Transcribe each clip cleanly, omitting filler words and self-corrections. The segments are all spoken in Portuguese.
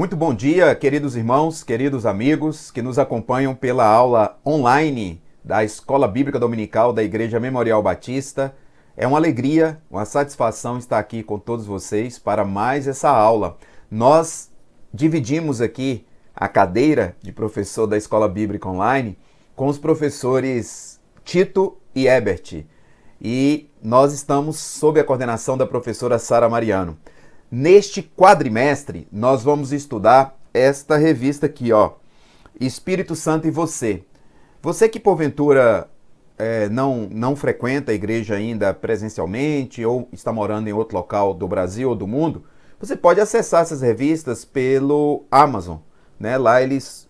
Muito bom dia, queridos irmãos, queridos amigos que nos acompanham pela aula online da Escola Bíblica Dominical da Igreja Memorial Batista. É uma alegria, uma satisfação estar aqui com todos vocês para mais essa aula. Nós dividimos aqui a cadeira de professor da Escola Bíblica Online com os professores Tito e Ebert. E nós estamos sob a coordenação da professora Sara Mariano. Neste quadrimestre, nós vamos estudar esta revista aqui, ó, Espírito Santo e Você. Você que porventura não frequenta a igreja ainda presencialmente ou está morando em outro local do Brasil ou do mundo, você pode acessar essas revistas pelo Amazon. Né? Lá eles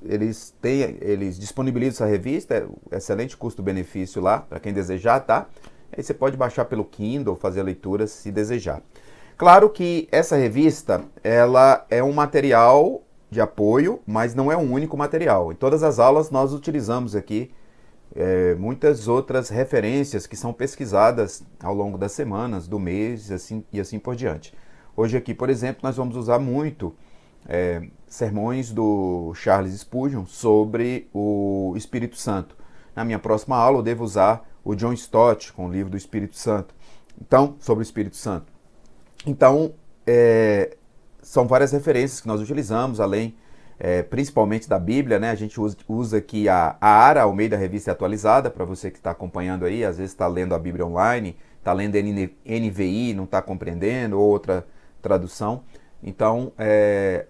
disponibilizam essa revista, excelente custo-benefício lá, para quem desejar, tá? Aí você pode baixar pelo Kindle, fazer a leitura se desejar. Claro que essa revista, ela é um material de apoio, mas não é um único material. Em todas as aulas nós utilizamos aqui muitas outras referências que são pesquisadas ao longo das semanas, do mês e assim por diante. Hoje aqui, por exemplo, nós vamos usar muito sermões do Charles Spurgeon sobre o Espírito Santo. Na minha próxima aula eu devo usar o John Stott com o livro do Espírito Santo. Então, sobre o Espírito Santo. Então, são várias referências que nós utilizamos, além principalmente da Bíblia, né? A gente usa aqui a ARA, Almeida Revista Atualizada, para você que está acompanhando aí, às vezes está lendo a Bíblia online, está lendo NVI, não está compreendendo, ou outra tradução. Então,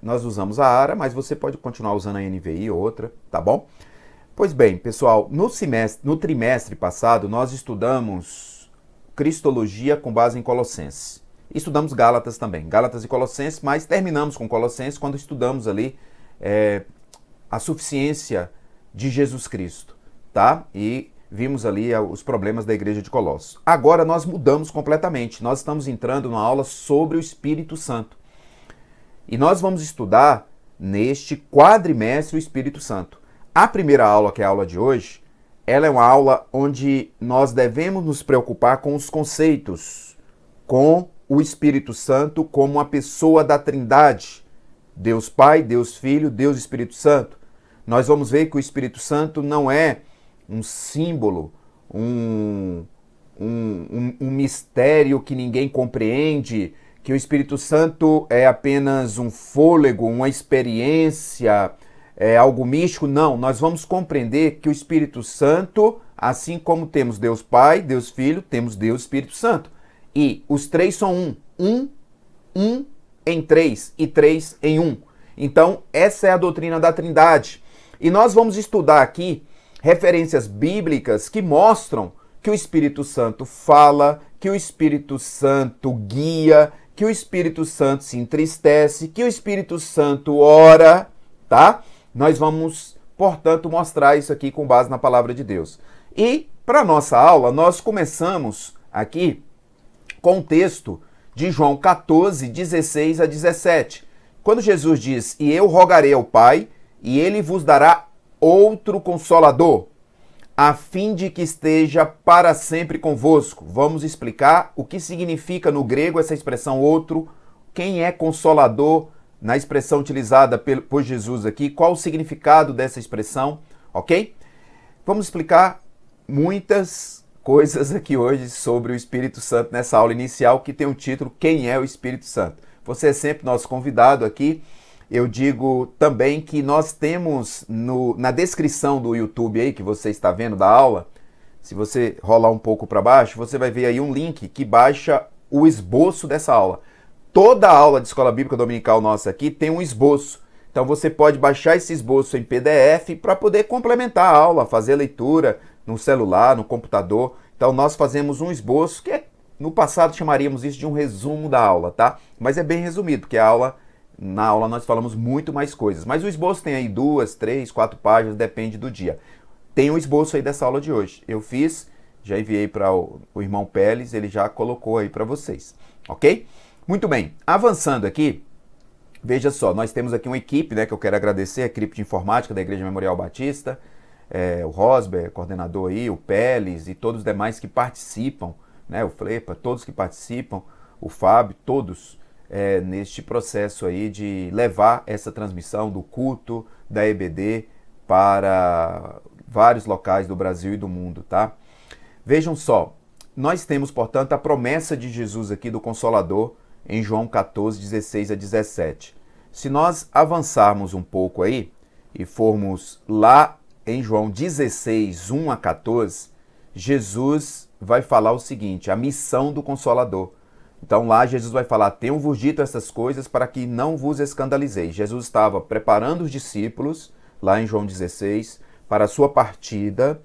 nós usamos a ARA, mas você pode continuar usando a NVI ou outra, tá bom? Pois bem, pessoal, no trimestre passado, nós estudamos Cristologia com base em Colossenses. Estudamos Gálatas também, Gálatas e Colossenses, mas terminamos com Colossenses quando estudamos ali a suficiência de Jesus Cristo, tá? E vimos ali os problemas da igreja de Colossos. Agora nós mudamos completamente, nós estamos entrando numa aula sobre o Espírito Santo. E nós vamos estudar neste quadrimestre o Espírito Santo. A primeira aula, que é a aula de hoje, ela é uma aula onde nós devemos nos preocupar com os conceitos, com o Espírito Santo como uma pessoa da Trindade, Deus Pai, Deus Filho, Deus Espírito Santo. Nós vamos ver que o Espírito Santo não é um símbolo, um mistério que ninguém compreende, que o Espírito Santo é apenas um fôlego, uma experiência, algo místico. Não, nós vamos compreender que o Espírito Santo, assim como temos Deus Pai, Deus Filho, temos Deus Espírito Santo. E os três são um em três e três em um. Então, essa é a doutrina da Trindade. E nós vamos estudar aqui referências bíblicas que mostram que o Espírito Santo fala, que o Espírito Santo guia, que o Espírito Santo se entristece, que o Espírito Santo ora, tá? Nós vamos, portanto, mostrar isso aqui com base na palavra de Deus. E, para a nossa aula, nós começamos aqui com o texto de João 14, 16 a 17. Quando Jesus diz, e eu rogarei ao Pai, e ele vos dará outro Consolador, a fim de que esteja para sempre convosco. Vamos explicar o que significa no grego essa expressão outro, quem é Consolador na expressão utilizada por Jesus aqui, qual o significado dessa expressão, ok? Vamos explicar muitas coisas aqui hoje sobre o Espírito Santo nessa aula inicial que tem o título Quem é o Espírito Santo? Você é sempre nosso convidado aqui. Eu digo também que nós temos na descrição do YouTube aí que você está vendo da aula, se você rolar um pouco para baixo, você vai ver aí um link que baixa o esboço dessa aula. Toda a aula de Escola Bíblica Dominical nossa aqui tem um esboço. Então você pode baixar esse esboço em PDF para poder complementar a aula, fazer a leitura no celular, no computador. Então nós fazemos um esboço que no passado chamaríamos isso de um resumo da aula, tá? Mas é bem resumido, porque na aula nós falamos muito mais coisas. Mas o esboço tem aí 2, 3, 4 páginas, depende do dia. Tem um esboço aí dessa aula de hoje. Eu fiz, já enviei para o irmão Peles, ele já colocou aí para vocês, ok? Muito bem, avançando aqui, veja só, nós temos aqui uma equipe, né, que eu quero agradecer, a equipe de informática da Igreja Memorial Batista, o Rosber, coordenador aí, o Peles e todos os demais que participam, né, o Flepa, todos que participam, o Fábio, todos neste processo aí de levar essa transmissão do culto da EBD para vários locais do Brasil e do mundo, tá? Vejam só, nós temos, portanto, a promessa de Jesus aqui do Consolador em João 14, 16 a 17. Se nós avançarmos um pouco aí e formos lá em João 16, 1 a 14, Jesus vai falar o seguinte, a missão do Consolador. Então lá Jesus vai falar, tenho-vos dito essas coisas para que não vos escandalizeis. Jesus estava preparando os discípulos, lá em João 16, para a sua partida.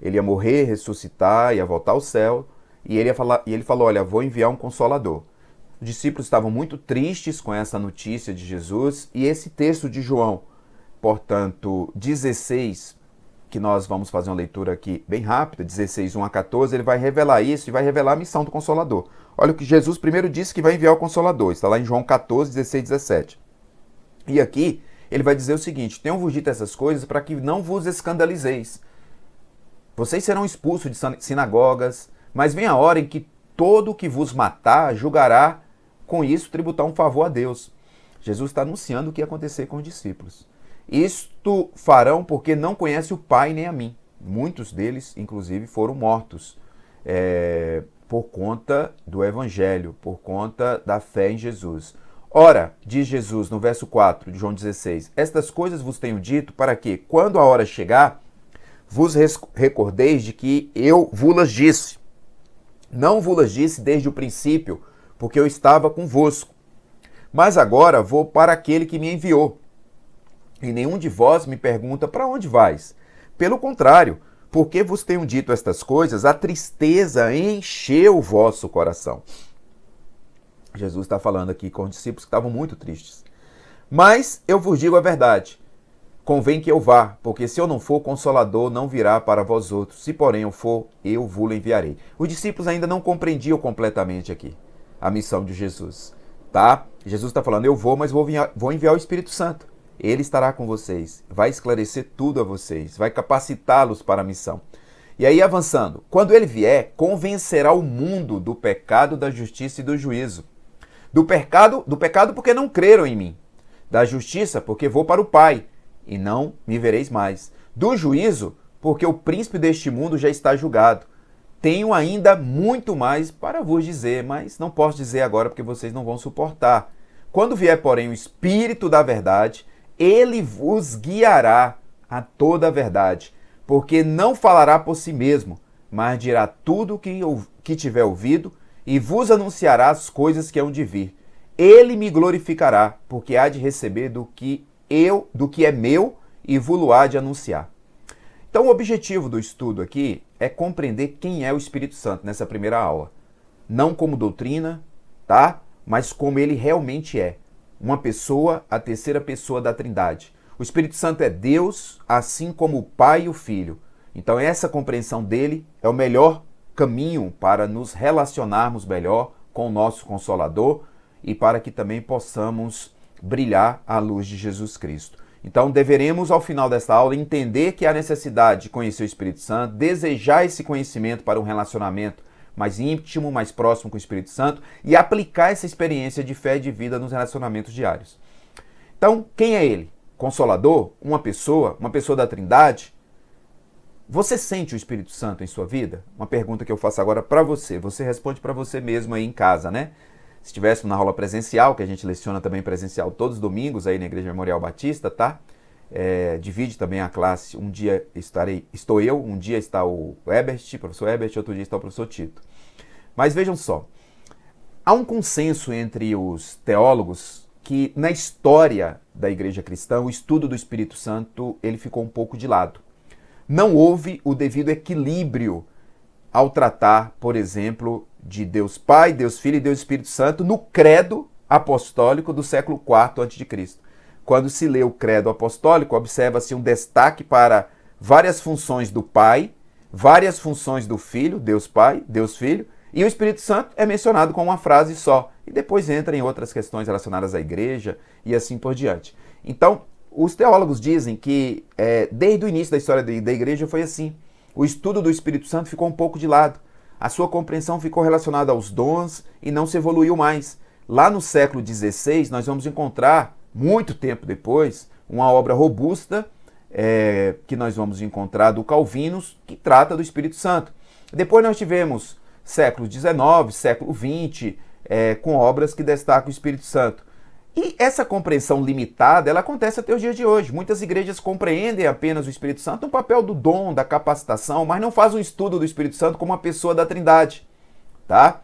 Ele ia morrer, ressuscitar, ia voltar ao céu. E ele falou, olha, vou enviar um Consolador. Os discípulos estavam muito tristes com essa notícia de Jesus. E esse texto de João, portanto, 16, que nós vamos fazer uma leitura aqui bem rápida, 16, 1 a 14, ele vai revelar isso e vai revelar a missão do Consolador. Olha o que Jesus primeiro disse que vai enviar o Consolador, está lá em João 14, 16, 17. E aqui ele vai dizer o seguinte, tenho-vos dito essas coisas para que não vos escandalizeis. Vocês serão expulsos de sinagogas, mas vem a hora em que todo o que vos matar julgará com isso tributar um favor a Deus. Jesus está anunciando o que ia acontecer com os discípulos. Isto farão porque não conhecem o Pai nem a mim. Muitos deles, inclusive, foram mortos por conta do Evangelho, por conta da fé em Jesus. Ora, diz Jesus no verso 4 de João 16, estas coisas vos tenho dito para que, quando a hora chegar, vos recordeis de que eu vos disse. Não vos disse desde o princípio, porque eu estava convosco. Mas agora vou para aquele que me enviou. E nenhum de vós me pergunta, para onde vais? Pelo contrário, porque vos tenho dito estas coisas, a tristeza encheu o vosso coração. Jesus está falando aqui com os discípulos que estavam muito tristes. Mas eu vos digo a verdade, convém que eu vá, porque se eu não for, o Consolador não virá para vós outros. Se porém eu for, eu vos enviarei. Os discípulos ainda não compreendiam completamente aqui a missão de Jesus, tá? Jesus está falando, eu vou, mas vou enviar o Espírito Santo. Ele estará com vocês, vai esclarecer tudo a vocês, vai capacitá-los para a missão. E aí, avançando, quando ele vier, convencerá o mundo do pecado, da justiça e do juízo. Do pecado porque não creram em mim. Da justiça, porque vou para o Pai, e não me vereis mais. Do juízo, porque o príncipe deste mundo já está julgado. Tenho ainda muito mais para vos dizer, mas não posso dizer agora porque vocês não vão suportar. Quando vier, porém, o Espírito da verdade, ele vos guiará a toda a verdade, porque não falará por si mesmo, mas dirá tudo o que tiver ouvido e vos anunciará as coisas que hão de vir. Ele me glorificará, porque há de receber do que é meu e vos há de anunciar. Então o objetivo do estudo aqui é compreender quem é o Espírito Santo nessa primeira aula. Não como doutrina, tá? Mas como ele realmente é. Uma pessoa, a terceira pessoa da Trindade. O Espírito Santo é Deus, assim como o Pai e o Filho. Então essa compreensão dele é o melhor caminho para nos relacionarmos melhor com o nosso Consolador e para que também possamos brilhar à luz de Jesus Cristo. Então deveremos, ao final desta aula, entender que há necessidade de conhecer o Espírito Santo, desejar esse conhecimento para um relacionamento mais íntimo, mais próximo com o Espírito Santo e aplicar essa experiência de fé e de vida nos relacionamentos diários. Então, quem é ele? Consolador? Uma pessoa da Trindade? Você sente o Espírito Santo em sua vida? Uma pergunta que eu faço agora para você. Você responde para você mesmo aí em casa, né? Se estivéssemos na aula presencial, que a gente leciona também presencial todos os domingos aí na Igreja Memorial Batista, tá? Divide também a classe. Um dia estou eu, um dia está o professor Herbert, outro dia está o professor Tito. Mas vejam só, há um consenso entre os teólogos que na história da Igreja Cristã, o estudo do Espírito Santo ele ficou um pouco de lado. Não houve o devido equilíbrio ao tratar, por exemplo, de Deus Pai, Deus Filho e Deus Espírito Santo no credo apostólico do século IV a.C. Quando se lê o credo apostólico, observa-se um destaque para várias funções do Pai, várias funções do Filho, Deus Pai, Deus Filho, e o Espírito Santo é mencionado com uma frase só. E depois entra em outras questões relacionadas à igreja e assim por diante. Então, os teólogos dizem que desde o início da história da igreja foi assim. O estudo do Espírito Santo ficou um pouco de lado. A sua compreensão ficou relacionada aos dons e não se evoluiu mais. Lá no século XVI, nós vamos encontrar, muito tempo depois, uma obra robusta, que nós vamos encontrar do Calvino, que trata do Espírito Santo. Depois nós tivemos século XIX, século XX, com obras que destacam o Espírito Santo. E essa compreensão limitada, ela acontece até os dias de hoje. Muitas igrejas compreendem apenas o Espírito Santo no papel do dom, da capacitação, mas não fazem um estudo do Espírito Santo como uma pessoa da Trindade, tá?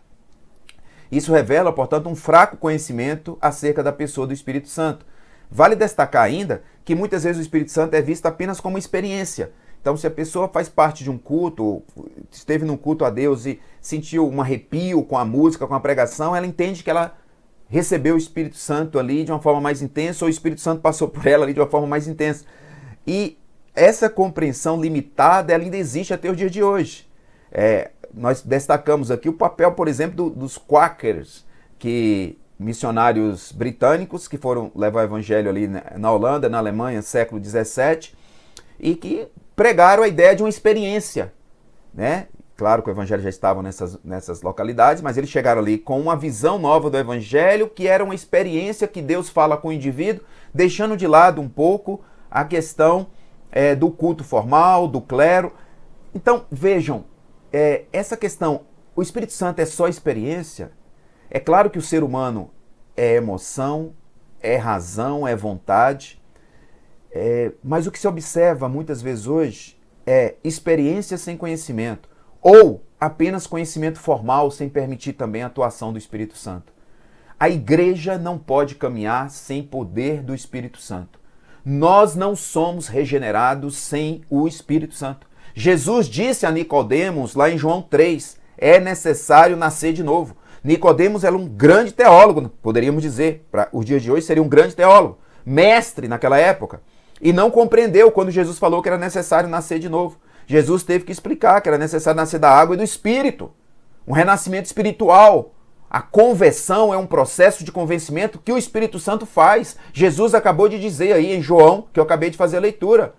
Isso revela, portanto, um fraco conhecimento acerca da pessoa do Espírito Santo. Vale destacar ainda que muitas vezes o Espírito Santo é visto apenas como experiência. Então, se a pessoa faz parte de um culto, esteve num culto a Deus e sentiu um arrepio com a música, com a pregação, ela entende que ela recebeu o Espírito Santo ali de uma forma mais intensa, ou o Espírito Santo passou por ela ali de uma forma mais intensa. E essa compreensão limitada, ela ainda existe até o dia de hoje. Nós destacamos aqui o papel, por exemplo, dos Quakers, que missionários britânicos que foram levar o evangelho ali na Holanda, na Alemanha, século XVII, e que pregaram a ideia de uma experiência, né? Claro que o evangelho já estava nessas localidades, mas eles chegaram ali com uma visão nova do evangelho, que era uma experiência que Deus fala com o indivíduo, deixando de lado um pouco a questão do culto formal, do clero. Então, vejam, essa questão, o Espírito Santo é só experiência? É claro que o ser humano é emoção, é razão, é vontade, mas o que se observa muitas vezes hoje é experiência sem conhecimento, ou apenas conhecimento formal sem permitir também a atuação do Espírito Santo. A igreja não pode caminhar sem poder do Espírito Santo. Nós não somos regenerados sem o Espírito Santo. Jesus disse a Nicodemos, lá em João 3, é necessário nascer de novo. Nicodemos era um grande teólogo, poderíamos dizer, para os dias de hoje seria um grande teólogo, mestre naquela época, e não compreendeu quando Jesus falou que era necessário nascer de novo. Jesus teve que explicar que era necessário nascer da água e do Espírito, um renascimento espiritual. A conversão é um processo de convencimento que o Espírito Santo faz. Jesus acabou de dizer aí em João, que eu acabei de fazer a leitura,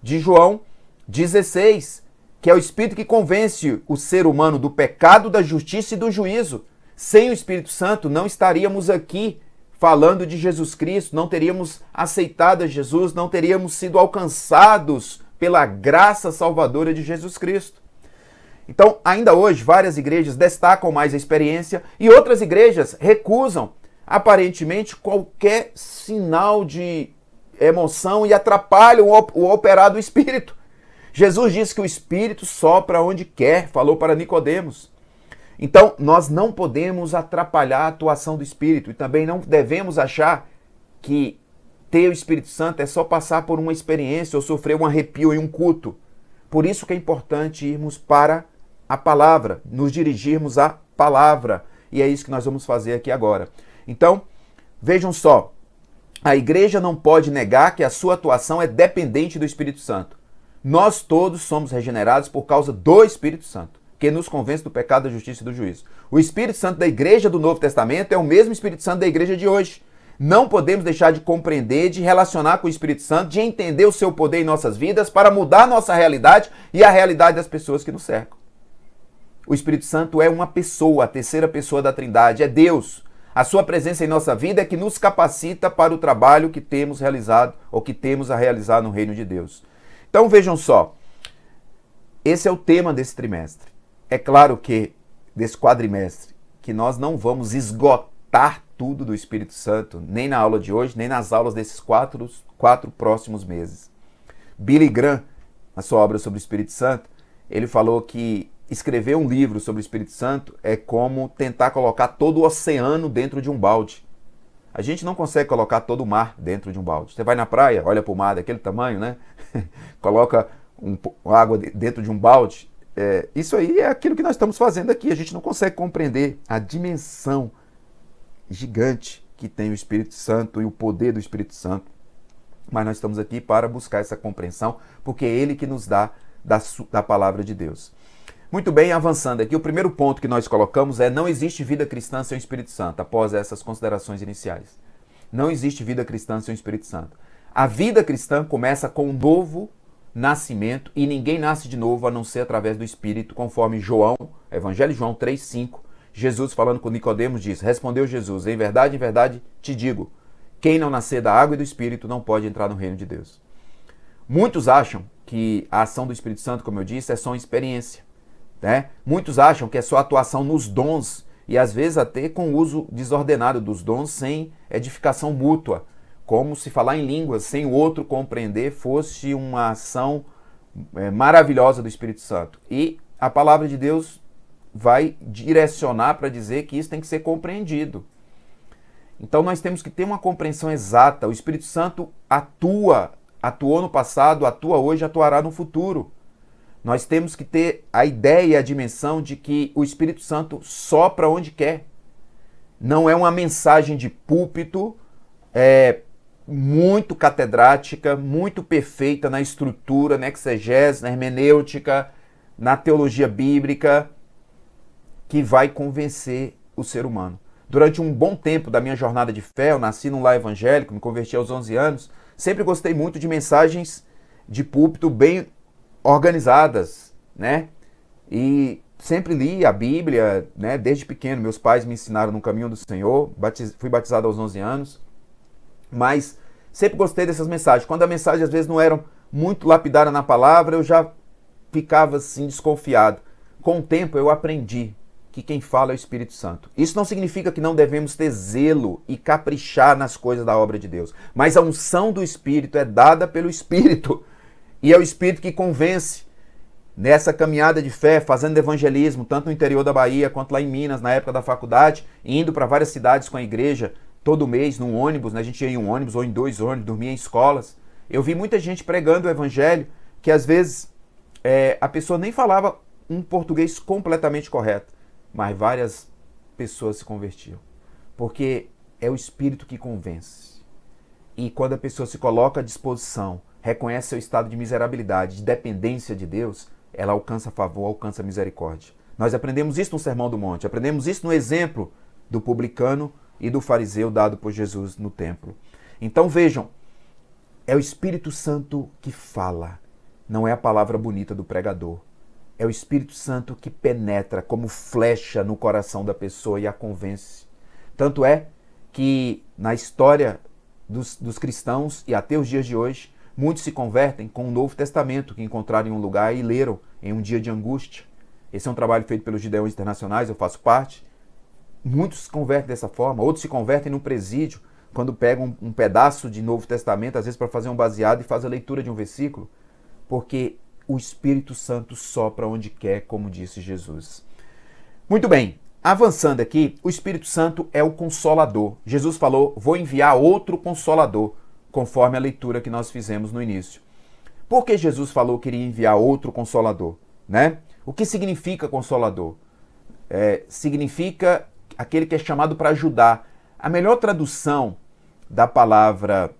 de João 16, que é o Espírito que convence o ser humano do pecado, da justiça e do juízo. Sem o Espírito Santo não estaríamos aqui falando de Jesus Cristo, não teríamos aceitado a Jesus, não teríamos sido alcançados pela graça salvadora de Jesus Cristo. Então, ainda hoje, várias igrejas destacam mais a experiência e outras igrejas recusam, aparentemente, qualquer sinal de emoção e atrapalham o operar do Espírito. Jesus disse que o Espírito sopra onde quer, falou para Nicodemos. Então, nós não podemos atrapalhar a atuação do Espírito e também não devemos achar que ter o Espírito Santo é só passar por uma experiência ou sofrer um arrepio em um culto. Por isso que é importante irmos para a palavra, nos dirigirmos à palavra. E é isso que nós vamos fazer aqui agora. Então, vejam só, a igreja não pode negar que a sua atuação é dependente do Espírito Santo. Nós todos somos regenerados por causa do Espírito Santo, que nos convence do pecado, da justiça e do juízo. O Espírito Santo da igreja do Novo Testamento é o mesmo Espírito Santo da igreja de hoje. Não podemos deixar de compreender, de relacionar com o Espírito Santo, de entender o seu poder em nossas vidas para mudar a nossa realidade e a realidade das pessoas que nos cercam. O Espírito Santo é uma pessoa, a terceira pessoa da Trindade, é Deus. A sua presença em nossa vida é que nos capacita para o trabalho que temos realizado ou que temos a realizar no reino de Deus. Então vejam só, esse é o tema desse trimestre. É claro que, desse quadrimestre, que nós não vamos esgotar tudo do Espírito Santo, nem na aula de hoje, nem nas aulas desses quatro próximos meses. Billy Graham, na sua obra sobre o Espírito Santo, ele falou que escrever um livro sobre o Espírito Santo é como tentar colocar todo o oceano dentro de um balde. A gente não consegue colocar todo o mar dentro de um balde. Você vai na praia, olha para o mar daquele tamanho, né? Coloca água dentro de um balde. Isso aí é aquilo que nós estamos fazendo aqui. A gente não consegue compreender a dimensão gigante que tem o Espírito Santo e o poder do Espírito Santo. Mas nós estamos aqui para buscar essa compreensão, porque é Ele que nos dá da palavra de Deus. Muito bem, avançando aqui, o primeiro ponto que nós colocamos é: não existe vida cristã sem o Espírito Santo, após essas considerações iniciais. Não existe vida cristã sem o Espírito Santo. A vida cristã começa com um novo nascimento e ninguém nasce de novo a não ser através do Espírito, conforme João, Evangelho de João 3,5, Jesus falando com Nicodemos diz, respondeu Jesus, em verdade te digo, quem não nascer da água e do Espírito não pode entrar no reino de Deus. Muitos acham que a ação do Espírito Santo, como eu disse, é só uma experiência, né? Muitos acham que é só atuação nos dons e às vezes até com o uso desordenado dos dons sem edificação mútua, como se falar em línguas sem o outro compreender fosse uma ação maravilhosa do Espírito Santo. E a palavra de Deus vai direcionar para dizer que isso tem que ser compreendido. Então nós temos que ter uma compreensão exata. O Espírito Santo atuou no passado, atua hoje, atuará no futuro. Nós temos que ter a ideia e a dimensão de que o Espírito Santo sopra onde quer. Não é uma mensagem de púlpito, muito catedrática, muito perfeita na estrutura, na exegese, na hermenêutica, na teologia bíblica, que vai convencer o ser humano. Durante um bom tempo da minha jornada de fé, eu nasci num lar evangélico, me converti aos 11 anos, sempre gostei muito de mensagens de púlpito bem organizadas, né? E sempre li a Bíblia, né? Desde pequeno, meus pais me ensinaram no caminho do Senhor, fui batizado aos 11 anos, mas sempre gostei dessas mensagens. Quando a mensagem às vezes não era muito lapidada na palavra, eu já ficava assim desconfiado. Com o tempo eu aprendi que quem fala é o Espírito Santo. Isso não significa que não devemos ter zelo e caprichar nas coisas da obra de Deus, mas a unção do Espírito é dada pelo Espírito, e é o Espírito que convence. Nessa caminhada de fé, fazendo evangelismo, tanto no interior da Bahia quanto lá em Minas, na época da faculdade, indo para várias cidades com a igreja, todo mês num ônibus, né? A gente ia em um ônibus ou em 2 ônibus, dormia em escolas. Eu vi muita gente pregando o evangelho que às vezes a pessoa nem falava um português completamente correto, mas várias pessoas se convertiam. Porque é o Espírito que convence. E quando a pessoa se coloca à disposição, reconhece seu estado de miserabilidade, de dependência de Deus, ela alcança favor, alcança misericórdia. Nós aprendemos isso no Sermão do Monte, aprendemos isso no exemplo do publicano e do fariseu dado por Jesus no templo. Então vejam, é o Espírito Santo que fala, não é a palavra bonita do pregador. É o Espírito Santo que penetra como flecha no coração da pessoa e a convence. Tanto é que na história dos cristãos e até os dias de hoje, muitos se convertem com o Novo Testamento que encontraram em um lugar e leram em um dia de angústia. Esse é um trabalho feito pelos Gideões Internacionais, eu faço parte. Muitos se convertem dessa forma, outros se convertem no presídio, quando pegam um pedaço de Novo Testamento, às vezes para fazer um baseado e faz a leitura de um versículo, porque o Espírito Santo sopra onde quer, como disse Jesus. Muito bem, avançando aqui, o Espírito Santo é o Consolador. Jesus falou, vou enviar outro Consolador, conforme a leitura que nós fizemos no início. Por que Jesus falou que iria enviar outro Consolador, né? O que significa Consolador? Significa aquele que é chamado para ajudar. A melhor tradução da palavra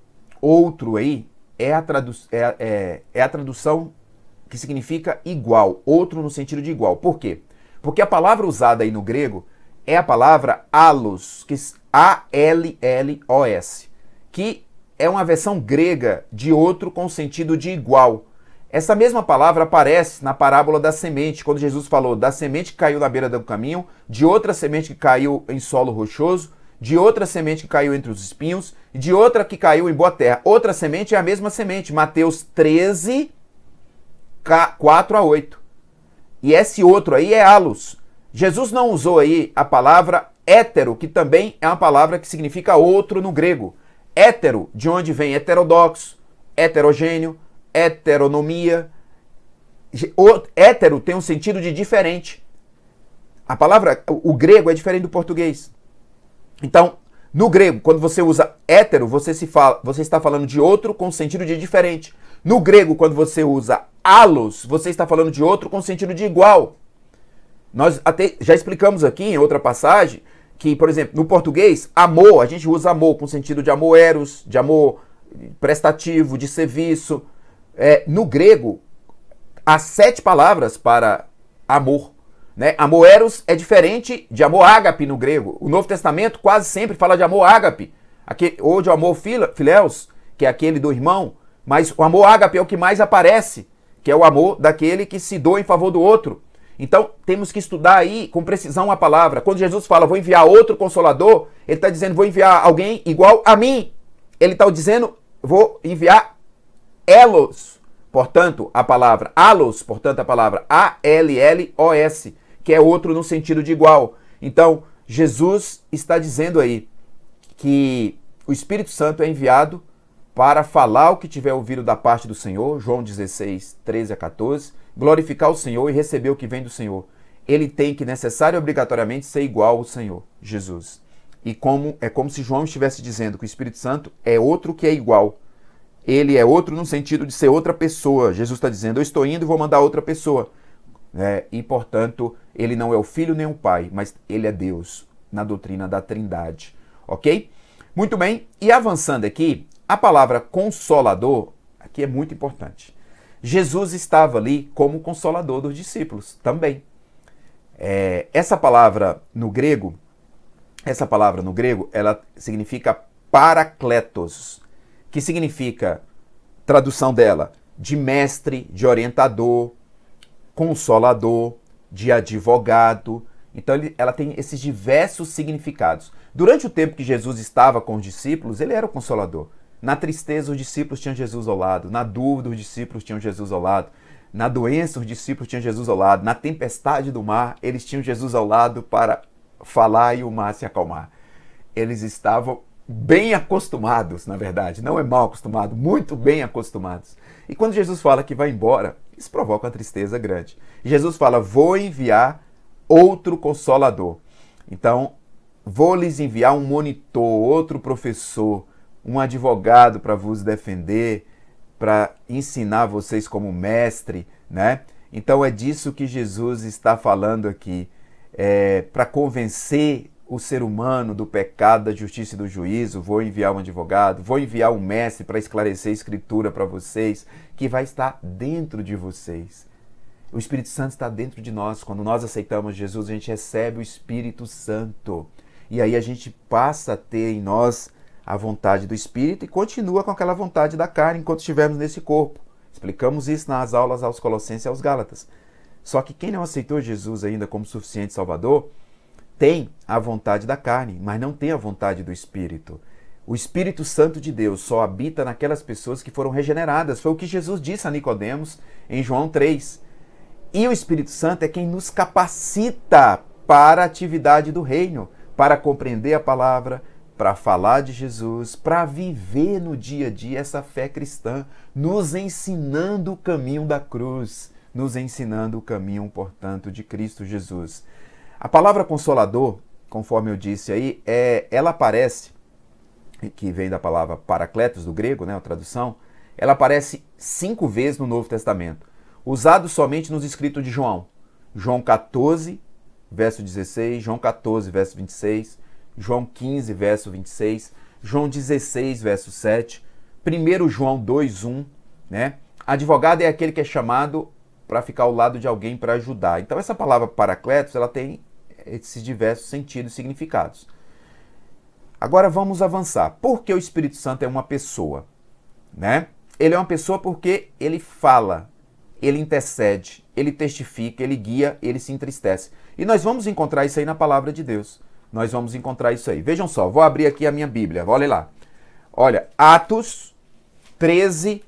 outro aí é a tradução que significa igual, outro no sentido de igual. Por quê? Porque a palavra usada aí no grego é a palavra allos, A-L-L-O-S, que é uma versão grega de outro com sentido de igual. Essa mesma palavra aparece na parábola da semente, quando Jesus falou da semente que caiu na beira do caminho, de outra semente que caiu em solo rochoso, de outra semente que caiu entre os espinhos, de outra que caiu em boa terra. Outra semente é a mesma semente, Mateus 13, 4-8. E esse outro aí é allos. Jesus não usou aí a palavra hétero, que também é uma palavra que significa outro no grego. Hétero, de onde vem heterodoxo, heterogêneo, heteronomia. Hétero tem um sentido de diferente. A palavra, o grego é diferente do português. Então, no grego, quando você usa hétero, você está falando de outro com sentido de diferente. No grego, quando você usa allos, você está falando de outro com sentido de igual. Nós até já explicamos aqui em outra passagem que, por exemplo, no português, amor, a gente usa amor com sentido de amor eros, de amor prestativo, de serviço. No grego, há 7 palavras para amor. Né? Amor eros é diferente de amor ágape no grego. O Novo Testamento quase sempre fala de amor ágape, ou de amor filéus, que é aquele do irmão, mas o amor ágape é o que mais aparece, que é o amor daquele que se doa em favor do outro. Então, temos que estudar aí com precisão a palavra. Quando Jesus fala, vou enviar outro Consolador, ele está dizendo, vou enviar alguém igual a mim. Ele está dizendo, vou enviar elos. Portanto, a palavra alos, portanto, a palavra A-L-L-O-S, que é outro no sentido de igual. Então, Jesus está dizendo aí que o Espírito Santo é enviado para falar o que tiver ouvido da parte do Senhor, João 16, 13 a 14, glorificar o Senhor e receber o que vem do Senhor. Ele tem que necessário e obrigatoriamente ser igual ao Senhor, Jesus. E é como se João estivesse dizendo que o Espírito Santo é outro que é igual. Ele é outro no sentido de ser outra pessoa. Jesus está dizendo, eu estou indo e vou mandar outra pessoa. E, portanto, ele não é o Filho nem o Pai, mas ele é Deus, na doutrina da Trindade. Ok? Muito bem. E avançando aqui, a palavra Consolador, aqui é muito importante. Jesus estava ali como Consolador dos discípulos também. Essa palavra no grego, ela significa Parakletos, que significa, tradução dela, de mestre, de orientador, consolador, de advogado. Então ela tem esses diversos significados. Durante o tempo que Jesus estava com os discípulos, ele era o Consolador. Na tristeza, os discípulos tinham Jesus ao lado. Na dúvida, os discípulos tinham Jesus ao lado. Na doença, os discípulos tinham Jesus ao lado. Na tempestade do mar, eles tinham Jesus ao lado para falar e o mar se acalmar. Eles estavam bem acostumados, na verdade. Não é mal acostumado, muito bem acostumados. E quando Jesus fala que vai embora, isso provoca uma tristeza grande. E Jesus fala, vou enviar outro Consolador. Então, vou lhes enviar um monitor, outro professor, um advogado para vos defender, para ensinar vocês como mestre, né? Então é disso que Jesus está falando aqui, para convencer o ser humano do pecado, da justiça e do juízo. Vou enviar um advogado, vou enviar um mestre para esclarecer a Escritura para vocês, que vai estar dentro de vocês. O Espírito Santo está dentro de nós. Quando nós aceitamos Jesus, a gente recebe o Espírito Santo. E aí a gente passa a ter em nós a vontade do Espírito e continua com aquela vontade da carne enquanto estivermos nesse corpo. Explicamos isso nas aulas aos Colossenses e aos Gálatas. Só que quem não aceitou Jesus ainda como suficiente Salvador, tem a vontade da carne, mas não tem a vontade do Espírito. O Espírito Santo de Deus só habita naquelas pessoas que foram regeneradas. Foi o que Jesus disse a Nicodemos em João 3. E o Espírito Santo é quem nos capacita para a atividade do reino, para compreender a palavra, para falar de Jesus, para viver no dia a dia essa fé cristã, nos ensinando o caminho da cruz, nos ensinando o caminho, portanto, de Cristo Jesus. A palavra Consolador, conforme eu disse aí, ela aparece, que vem da palavra Parakletos, do grego, né, a tradução, ela aparece 5 vezes no Novo Testamento, usado somente nos escritos de João. João 14, verso 16, João 14, verso 26, João 15, verso 26, João 16, verso 7, 1 João 2, 1, né? Advogado é aquele que é chamado para ficar ao lado de alguém para ajudar. Então essa palavra Parakletos, ela tem esses diversos sentidos e significados. Agora vamos avançar. Por que o Espírito Santo é uma pessoa? Né? Ele é uma pessoa porque ele fala, ele intercede, ele testifica, ele guia, ele se entristece. E nós vamos encontrar isso aí na palavra de Deus. Nós vamos encontrar isso aí. Vejam só, vou abrir aqui a minha Bíblia. Olha lá. Olha, Atos 13,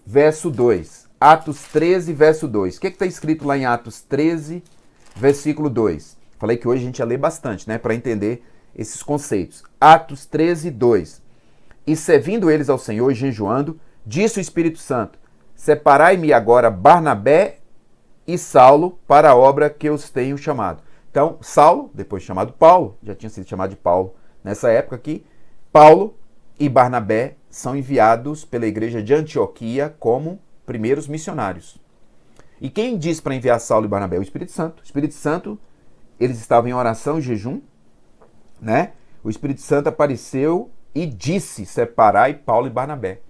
verso 2. Atos 13, verso 2. O que está escrito lá em Atos 13, versículo 2? Falei que hoje a gente ia ler bastante, né? Para entender esses conceitos. Atos 13, 2. E servindo eles ao Senhor e jejuando, disse o Espírito Santo, separai-me agora Barnabé e Saulo para a obra que os tenho chamado. Então, Saulo, depois chamado Paulo, já tinha sido chamado de Paulo nessa época aqui, Paulo e Barnabé são enviados pela igreja de Antioquia como primeiros missionários. E quem diz para enviar Saulo e Barnabé? O Espírito Santo. O Espírito Santo, eles estavam em oração e jejum, né? O Espírito Santo apareceu e disse, separai Paulo e Barnabé.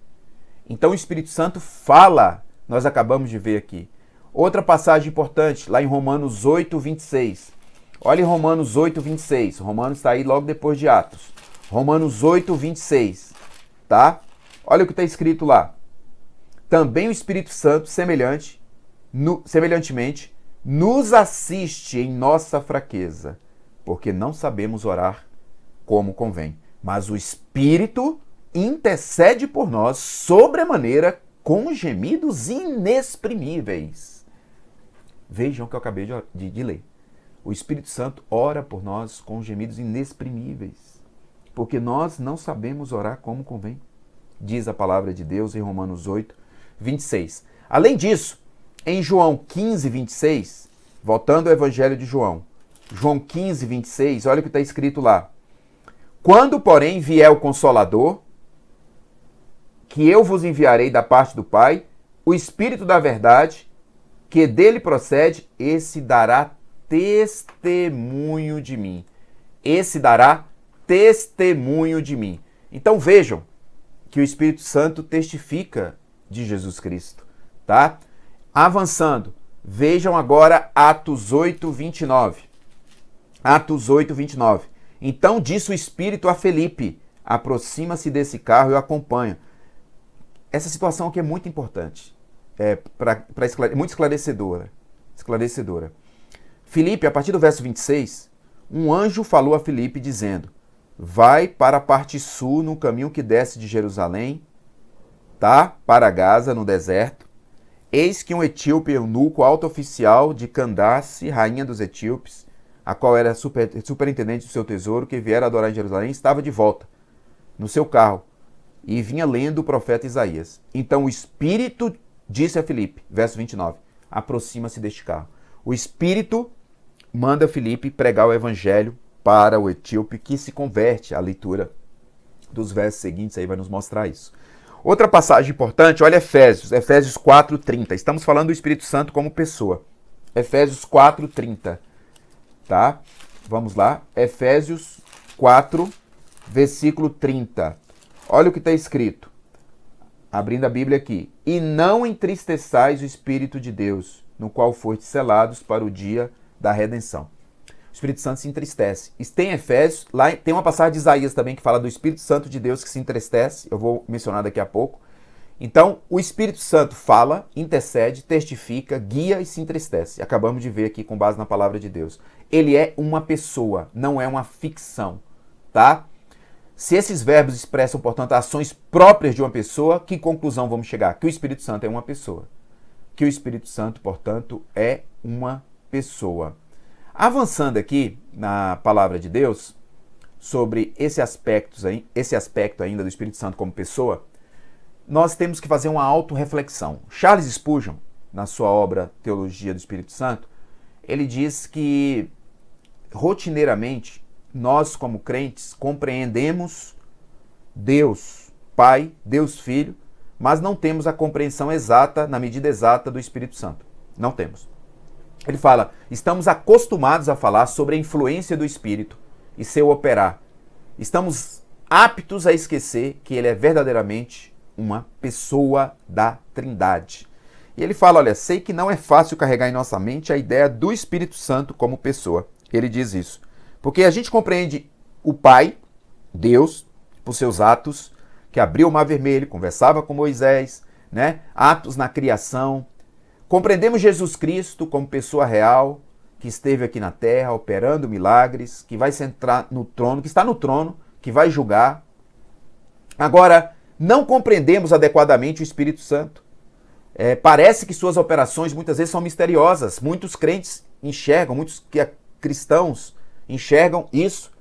Então o Espírito Santo fala, nós acabamos de ver aqui. Outra passagem importante, lá em Romanos 8, 26. Olha em Romanos 8, 26. Romanos está aí logo depois de Atos. Romanos 8, 26. Tá? Olha o que está escrito lá. Também o Espírito Santo, semelhantemente, nos assiste em nossa fraqueza, porque não sabemos orar como convém. Mas o Espírito intercede por nós sobremaneira com gemidos inexprimíveis. Vejam o que eu acabei de ler. O Espírito Santo ora por nós com gemidos inexprimíveis, porque nós não sabemos orar como convém, diz a palavra de Deus em Romanos 8, 26. Além disso, em João 15, 26, voltando ao Evangelho de João, João 15, 26, olha o que está escrito lá. Quando, porém, vier o Consolador, que eu vos enviarei da parte do Pai, o Espírito da verdade, que dele procede, esse dará testemunho de mim. Esse dará testemunho de mim. Então vejam que o Espírito Santo testifica de Jesus Cristo, tá? Avançando, vejam agora Atos 8, 29. Atos 8, 29. Então disse o Espírito a Felipe, aproxima-se desse carro e o acompanha. Essa situação aqui é muito importante, muito esclarecedora. Filipe, a partir do verso 26, um anjo falou a Filipe dizendo, vai para a parte sul no caminho que desce de Jerusalém, tá? Para Gaza, no deserto. Eis que um etíope eunuco, alto oficial de Candace, rainha dos etíopes, a qual era superintendente do seu tesouro, que viera adorar em Jerusalém, estava de volta no seu carro e vinha lendo o profeta Isaías. Então o Espírito disse a Filipe, verso 29, aproxima-se deste carro. O Espírito manda Filipe pregar o evangelho para o etíope, que se converte. A leitura dos versos seguintes aí vai nos mostrar isso. Outra passagem importante, olha Efésios 4:30. Estamos falando do Espírito Santo como pessoa. Efésios 4:30. Tá? Vamos lá. Efésios 4, versículo 30. Olha o que está escrito. Abrindo a Bíblia aqui. E não entristeçais o Espírito de Deus, no qual fostes selados para o dia da redenção. O Espírito Santo se entristece. E tem Efésios, lá tem uma passagem de Isaías também que fala do Espírito Santo de Deus que se entristece. Eu vou mencionar daqui a pouco. Então, o Espírito Santo fala, intercede, testifica, guia e se entristece. Acabamos de ver aqui com base na palavra de Deus. Ele é uma pessoa, não é uma ficção, tá? Se esses verbos expressam, portanto, ações próprias de uma pessoa, que conclusão vamos chegar? Que o Espírito Santo é uma pessoa. Que o Espírito Santo, portanto, é uma pessoa. Avançando aqui na palavra de Deus, sobre esse aspecto ainda do Espírito Santo como pessoa, nós temos que fazer uma autorreflexão. Charles Spurgeon, na sua obra Teologia do Espírito Santo, ele diz que, rotineiramente, nós como crentes compreendemos Deus Pai, Deus Filho, mas não temos a compreensão exata, na medida exata do Espírito Santo. Não temos. Ele fala, estamos acostumados a falar sobre a influência do Espírito e seu operar. Estamos aptos a esquecer que ele é verdadeiramente uma pessoa da Trindade. E ele fala, olha, sei que não é fácil carregar em nossa mente a ideia do Espírito Santo como pessoa. Ele diz isso. Porque a gente compreende o Pai, Deus, por seus atos, que abriu o Mar Vermelho, conversava com Moisés, né? Atos na criação. Compreendemos Jesus Cristo como pessoa real, que esteve aqui na terra, operando milagres, que vai sentar no trono, que está no trono, que vai julgar. Agora, não compreendemos adequadamente o Espírito Santo. Parece que suas operações muitas vezes são misteriosas. Muitos crentes enxergam, muitos cristãos enxergam isso,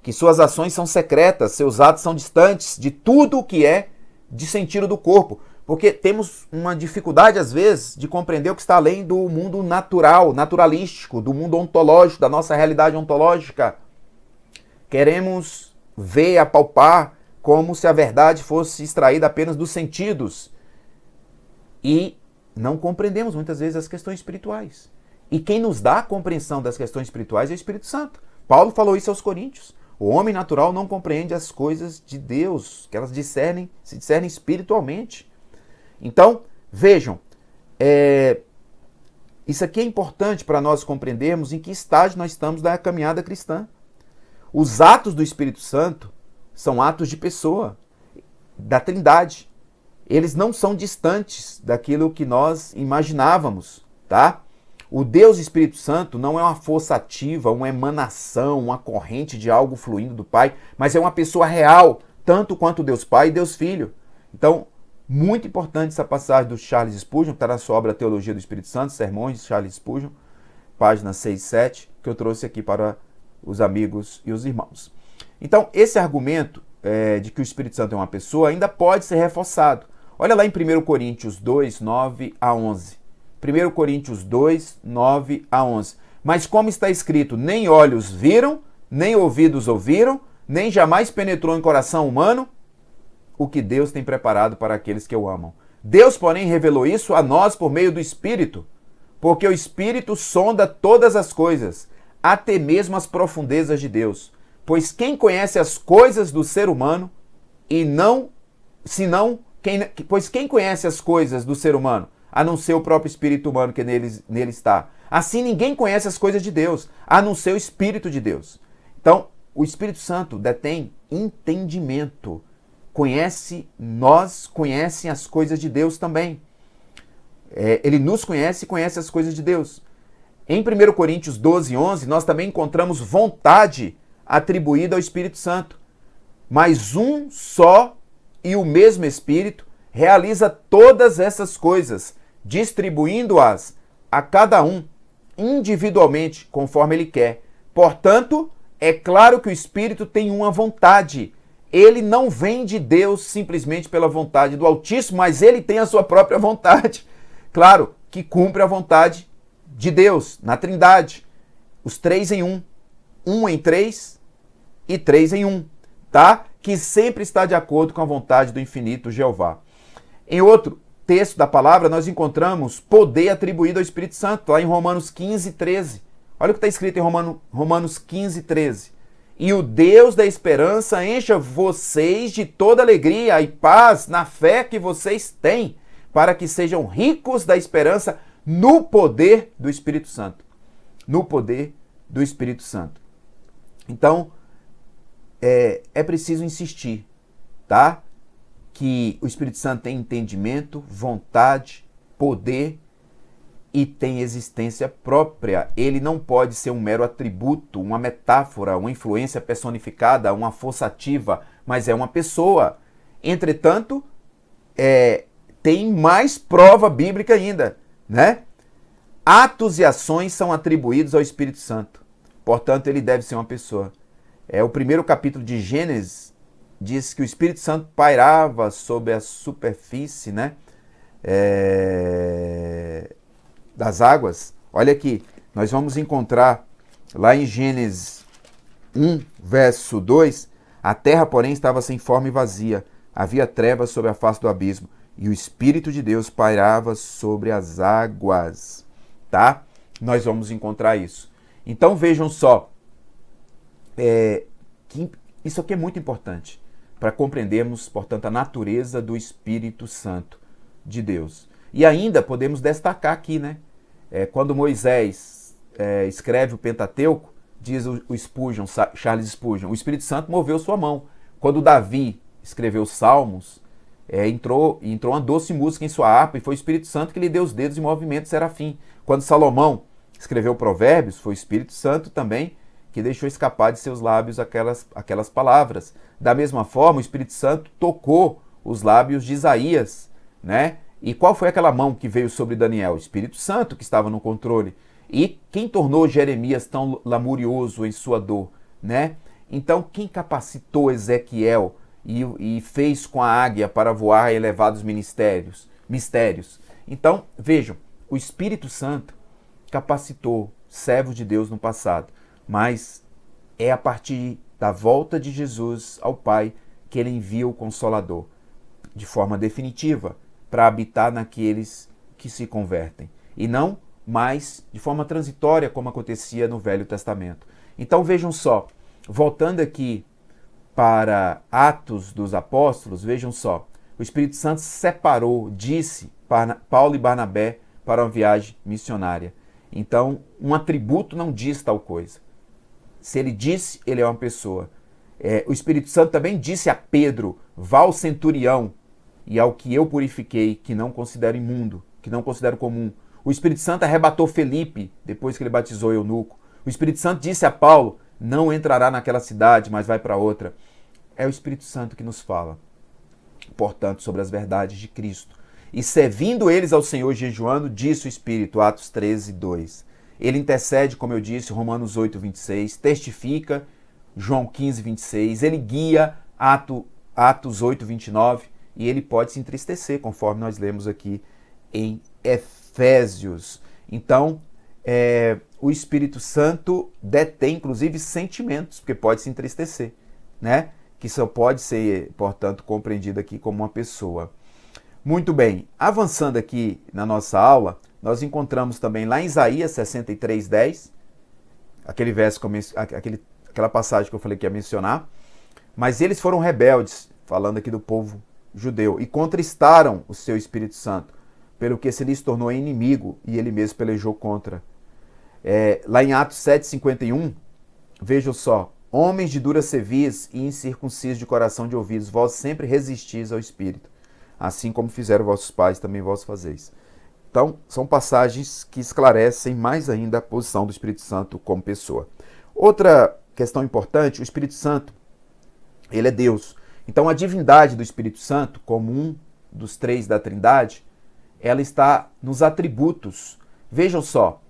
que suas ações são secretas, seus atos são distantes de tudo o que é de sentido do corpo. Porque temos uma dificuldade, às vezes, de compreender o que está além do mundo natural, naturalístico, do mundo ontológico, da nossa realidade ontológica. Queremos ver, apalpar, como se a verdade fosse extraída apenas dos sentidos. E não compreendemos, muitas vezes, as questões espirituais. E quem nos dá a compreensão das questões espirituais é o Espírito Santo. Paulo falou isso aos Coríntios. O homem natural não compreende as coisas de Deus, que elas se discernem espiritualmente. Então, vejam, isso aqui é importante para nós compreendermos em que estágio nós estamos da caminhada cristã. Os atos do Espírito Santo são atos de pessoa, da Trindade. Eles não são distantes daquilo que nós imaginávamos, tá? O Deus Espírito Santo não é uma força ativa, uma emanação, uma corrente de algo fluindo do Pai, mas é uma pessoa real, tanto quanto Deus Pai e Deus Filho. Então, muito importante essa passagem do Charles Spurgeon, que está na sua obra Teologia do Espírito Santo, Sermões de Charles Spurgeon, página 6 e 7, que eu trouxe aqui para os amigos e os irmãos. Então, esse argumento de que o Espírito Santo é uma pessoa ainda pode ser reforçado. Olha lá em 1 Coríntios 2, 9 a 11. 1 Coríntios 2, 9 a 11. Mas como está escrito, nem olhos viram, nem ouvidos ouviram, nem jamais penetrou em coração humano o que Deus tem preparado para aqueles que o amam. Deus, porém, revelou isso a nós por meio do Espírito, porque o Espírito sonda todas as coisas, até mesmo as profundezas de Deus. Pois quem conhece as coisas do ser humano pois quem conhece as coisas do ser humano, a não ser o próprio espírito humano que nele está? Assim ninguém conhece as coisas de Deus, a não ser o Espírito de Deus. Então, o Espírito Santo detém entendimento. Conhece as coisas de Deus também. Ele nos conhece e conhece as coisas de Deus. Em 1 Coríntios 12, 11, nós também encontramos vontade atribuída ao Espírito Santo. Mas um só e o mesmo Espírito realiza todas essas coisas, distribuindo-as a cada um individualmente, conforme ele quer. Portanto, é claro que o Espírito tem uma vontade. Ele não vem de Deus simplesmente pela vontade do Altíssimo, mas ele tem a sua própria vontade. Claro, que cumpre a vontade de Deus, na Trindade. Os três em um. Um em três e três em um. Tá? Que sempre está de acordo com a vontade do infinito Jeová. Em outro texto da palavra, nós encontramos poder atribuído ao Espírito Santo, lá em Romanos 15, 13. Olha o que está escrito em Romanos 15, 13. E o Deus da esperança encha vocês de toda alegria e paz na fé que vocês têm, para que sejam ricos da esperança no poder do Espírito Santo. No poder do Espírito Santo. Então, é preciso insistir, tá? Que o Espírito Santo tem entendimento, vontade, poder e tem existência própria. Ele não pode ser um mero atributo, uma metáfora, uma influência personificada, uma força ativa, mas é uma pessoa. Entretanto, tem mais prova bíblica ainda, né? Atos e ações são atribuídos ao Espírito Santo. Portanto, ele deve ser uma pessoa. O primeiro capítulo de Gênesis diz que o Espírito Santo pairava sobre a superfície, né, das águas. Olha aqui, nós vamos encontrar lá em Gênesis 1, verso 2, a terra, porém, estava sem forma e vazia, havia trevas sobre a face do abismo, e o Espírito de Deus pairava sobre as águas, tá? Nós vamos encontrar isso. Então vejam só, que isso aqui é muito importante para compreendermos, portanto, a natureza do Espírito Santo de Deus. E ainda podemos destacar aqui, né? Quando Moisés escreve o Pentateuco, diz o Spurgeon, Charles Spurgeon, o Espírito Santo moveu sua mão. Quando Davi escreveu os Salmos, entrou uma doce música em sua harpa e foi o Espírito Santo que lhe deu os dedos em movimento serafim. Quando Salomão escreveu Provérbios, foi o Espírito Santo também que deixou escapar de seus lábios aquelas palavras. Da mesma forma, o Espírito Santo tocou os lábios de Isaías, né? E qual foi aquela mão que veio sobre Daniel? O Espírito Santo que estava no controle. E quem tornou Jeremias tão lamurioso em sua dor, né? Então, quem capacitou Ezequiel e fez com a águia para voar elevados mistérios? Então, vejam, o Espírito Santo capacitou servos de Deus no passado, mas é a partir da volta de Jesus ao Pai que ele envia o Consolador, de forma definitiva, para habitar naqueles que se convertem, e não mais de forma transitória, como acontecia no Velho Testamento. Então vejam só, voltando aqui para Atos dos Apóstolos, vejam só, o Espírito Santo separou, disse para Paulo e Barnabé para uma viagem missionária. Então, um atributo não diz tal coisa. Se ele disse, ele é uma pessoa. O Espírito Santo também disse a Pedro, vá ao centurião e ao que eu purifiquei, que não considero imundo, que não considero comum. O Espírito Santo arrebatou Felipe depois que ele batizou o eunuco. O Espírito Santo disse a Paulo, não entrará naquela cidade, mas vai para outra. É o Espírito Santo que nos fala, portanto, sobre as verdades de Cristo. E servindo eles ao Senhor jejuando, disse o Espírito, Atos 13, 2. Ele intercede, como eu disse, Romanos 8, 26, testifica, João 15, 26, ele guia, Atos 8, 29, e ele pode se entristecer, conforme nós lemos aqui em Efésios. Então, o Espírito Santo detém, inclusive, sentimentos, porque pode se entristecer, né? Que só pode ser, portanto, compreendido aqui como uma pessoa. Muito bem, avançando aqui na nossa aula, nós encontramos também lá em Isaías 63, 10, aquele verso, aquela passagem que eu falei que ia mencionar, mas eles foram rebeldes, falando aqui do povo judeu, e contristaram o seu Espírito Santo, pelo que se lhes tornou inimigo, e ele mesmo pelejou contra. Lá em Atos 7, 51, vejam só, homens de dura cerviz e incircuncisos de coração de ouvidos, vós sempre resistis ao Espírito, assim como fizeram vossos pais, também vós fazeis. Então, são passagens que esclarecem mais ainda a posição do Espírito Santo como pessoa. Outra questão importante, o Espírito Santo, ele é Deus. Então, a divindade do Espírito Santo, como um dos três da Trindade, ela está nos atributos. Vejam só,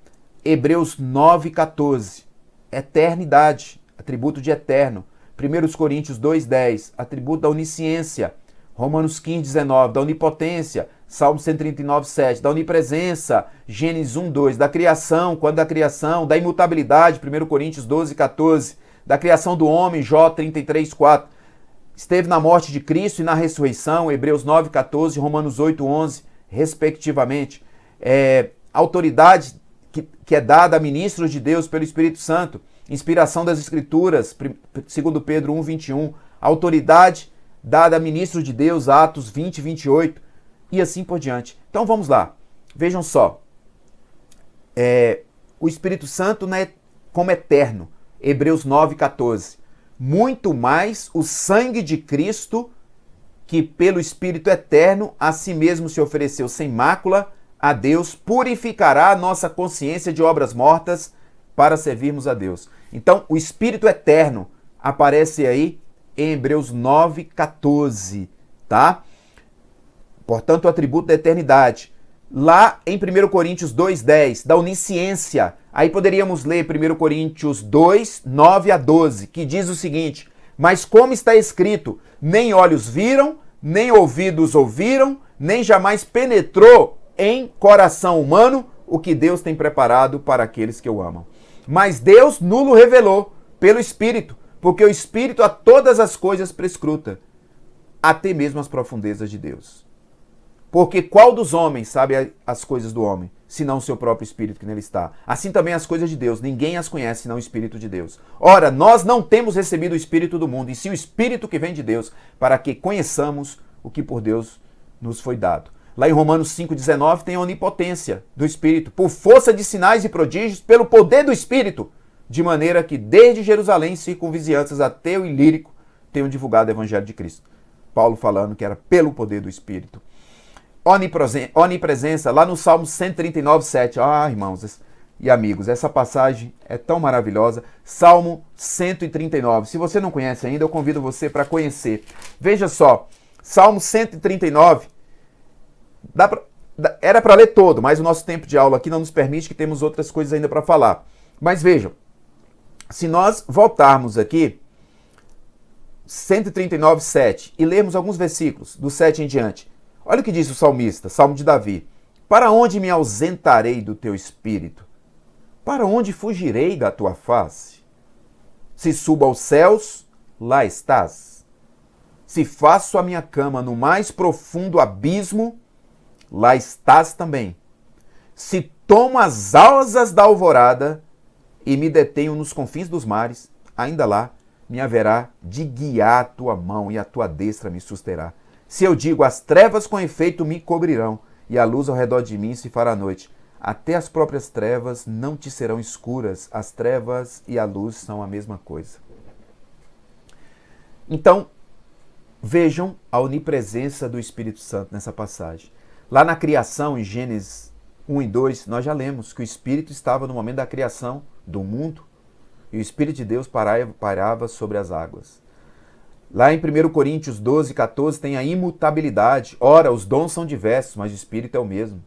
Hebreus 9, 14, eternidade, atributo de eterno. 1 Coríntios 2, 10, atributo da onisciência. Romanos 15, 19, da onipotência. Salmo 139, 7, da onipresença. Gênesis 1, 2, da criação, quando da criação, da imutabilidade, 1 Coríntios 12, 14, da criação do homem, Jó 33, 4. Esteve na morte de Cristo e na ressurreição, Hebreus 9, 14, Romanos 8, 11, respectivamente. Autoridade que é dada a ministros de Deus pelo Espírito Santo. Inspiração das Escrituras, 2 Pedro 1, 21. Autoridade dada a ministros de Deus, Atos 20, 28. E assim por diante. Então vamos lá. Vejam só. O Espírito Santo, né, como eterno. Hebreus 9, 14. Muito mais o sangue de Cristo, que pelo Espírito eterno a si mesmo se ofereceu sem mácula a Deus, purificará a nossa consciência de obras mortas para servirmos a Deus. Então, o Espírito eterno aparece aí em Hebreus 9, 14, tá? Portanto, o atributo da eternidade. Lá em 1 Coríntios 2, 10, da onisciência. Aí poderíamos ler 1 Coríntios 2, 9 a 12, que diz o seguinte: mas como está escrito, nem olhos viram, nem ouvidos ouviram, nem jamais penetrou em coração humano o que Deus tem preparado para aqueles que o amam. Mas Deus nulo revelou pelo Espírito, porque o Espírito a todas as coisas prescruta, até mesmo as profundezas de Deus. Porque qual dos homens sabe as coisas do homem, senão o seu próprio Espírito que nele está? Assim também as coisas de Deus, ninguém as conhece, senão o Espírito de Deus. Ora, nós não temos recebido o Espírito do mundo, e sim o Espírito que vem de Deus, para que conheçamos o que por Deus nos foi dado. Lá em Romanos 5,19 tem a onipotência do Espírito, por força de sinais e prodígios, pelo poder do Espírito, de maneira que desde Jerusalém, circunvizinhanças até o Ilírico, tenham divulgado o Evangelho de Cristo. Paulo falando que era pelo poder do Espírito. Onipresença, lá no Salmo 139, 7. Ah, irmãos e amigos, essa passagem é tão maravilhosa. Salmo 139. Se você não conhece ainda, eu convido você para conhecer. Veja só, Salmo 139, era para ler todo, mas o nosso tempo de aula aqui não nos permite, que temos outras coisas ainda para falar. Mas vejam, se nós voltarmos aqui, 139, 7, e lermos alguns versículos, do 7 em diante, olha o que diz o salmista, Salmo de Davi. Para onde me ausentarei do teu espírito? Para onde fugirei da tua face? Se subo aos céus, lá estás. Se faço a minha cama no mais profundo abismo, lá estás também. Se tomo as asas da alvorada e me detenho nos confins dos mares, ainda lá me haverá de guiar a tua mão e a tua destra me susterá. Se eu digo, as trevas com efeito me cobrirão, e a luz ao redor de mim se fará noite, até as próprias trevas não te serão escuras, as trevas e a luz são a mesma coisa. Então, vejam a onipresença do Espírito Santo nessa passagem. Lá na criação, em Gênesis 1 e 2, nós já lemos que o Espírito estava no momento da criação do mundo e o Espírito de Deus pairava sobre as águas. Lá em 1 Coríntios 12, 14 tem a imutabilidade. Ora, os dons são diversos, mas o Espírito é o mesmo.